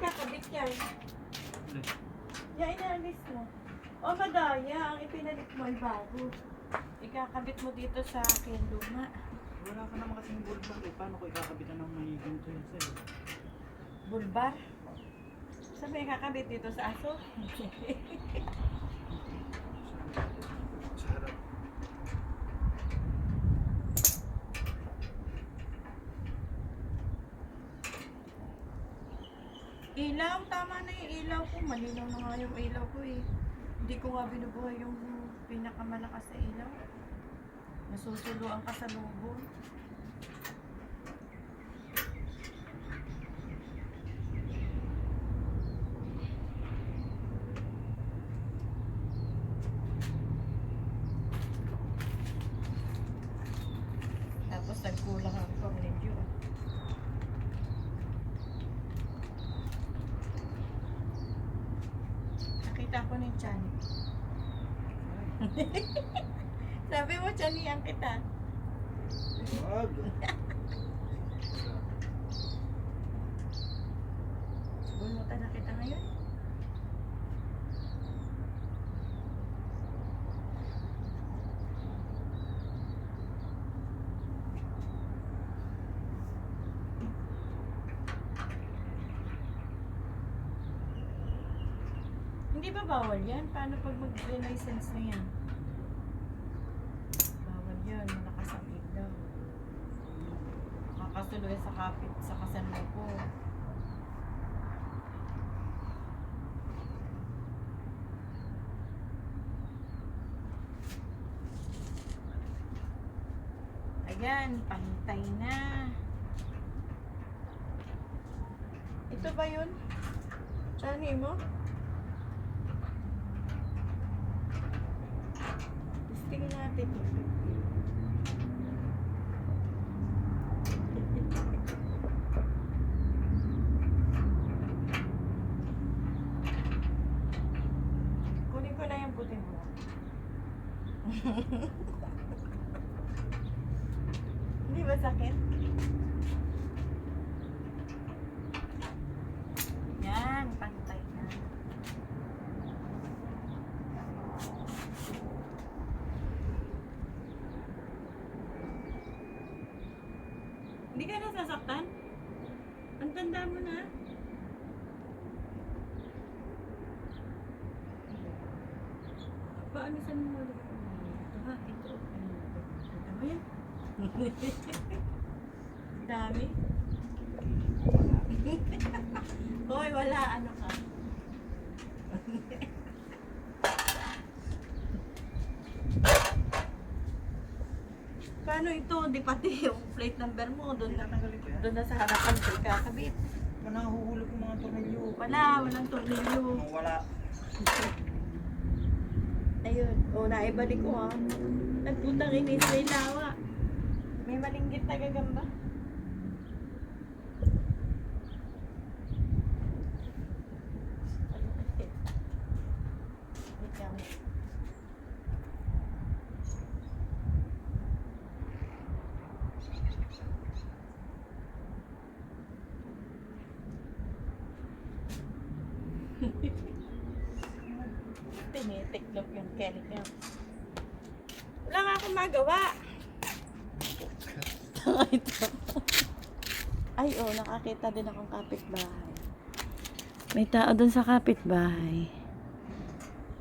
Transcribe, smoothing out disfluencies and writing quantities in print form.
ikakabit yan? Yan, inaalis mo. O, madaya. Ang ipinalit mo ay bago. Ikakabit mo dito sa akin, luma. Wala ka naman kasing bulbar eh. Paano ko ikakabitan ng may ganito yun sa'yo? Bulbar? Sabi ikakabit dito sa aso? Sarap. Ilaw, tama na yung ilaw ko. Malinaw na nga yung ilaw ko eh. Hindi ko nga binubuhay yung pinakamalakas sa ilaw. Nasusuluan ka sa lobo. Tapos nagkulang ang tornilyo. Nakita ko ng tiyan. Sabi mo, tiyanihan kita. Wag. Bulutan na kita ngayon. Hindi ba bawal yan? Paano pag mag-license na yan? Bawal yan. Malakas ang ilaw. Makakasuloy sa kapit sa kasalupo. Ayan, pantay na. Ito ba yun? Chani mo? Tingnan natin. Kunin ko na yung puti mo. Hindi ba sakit? Yan, pantay na. Hindi ka nasasaktan? Ang tanda mo na. Paano sa mga ulit? Ito ha, ito. Ito mo yan? Dami. Hoy, wala. Ano ka? Paano ito? Di pati yung plate number mo. Doon na sa harapan ko ikakabit. Nahuhulog yung mga tornilyo. Walang tornilyo. Wala. Ayun. O, naibalik ko ha. Nagputang inis may lawa. May malinggit na gagamba. Ikaw. Tinitiklop yung Kelly niya. Wala nga akong magawa. Ito. Ay, nakakita din akong kapitbahay. May tao dun sa kapitbahay.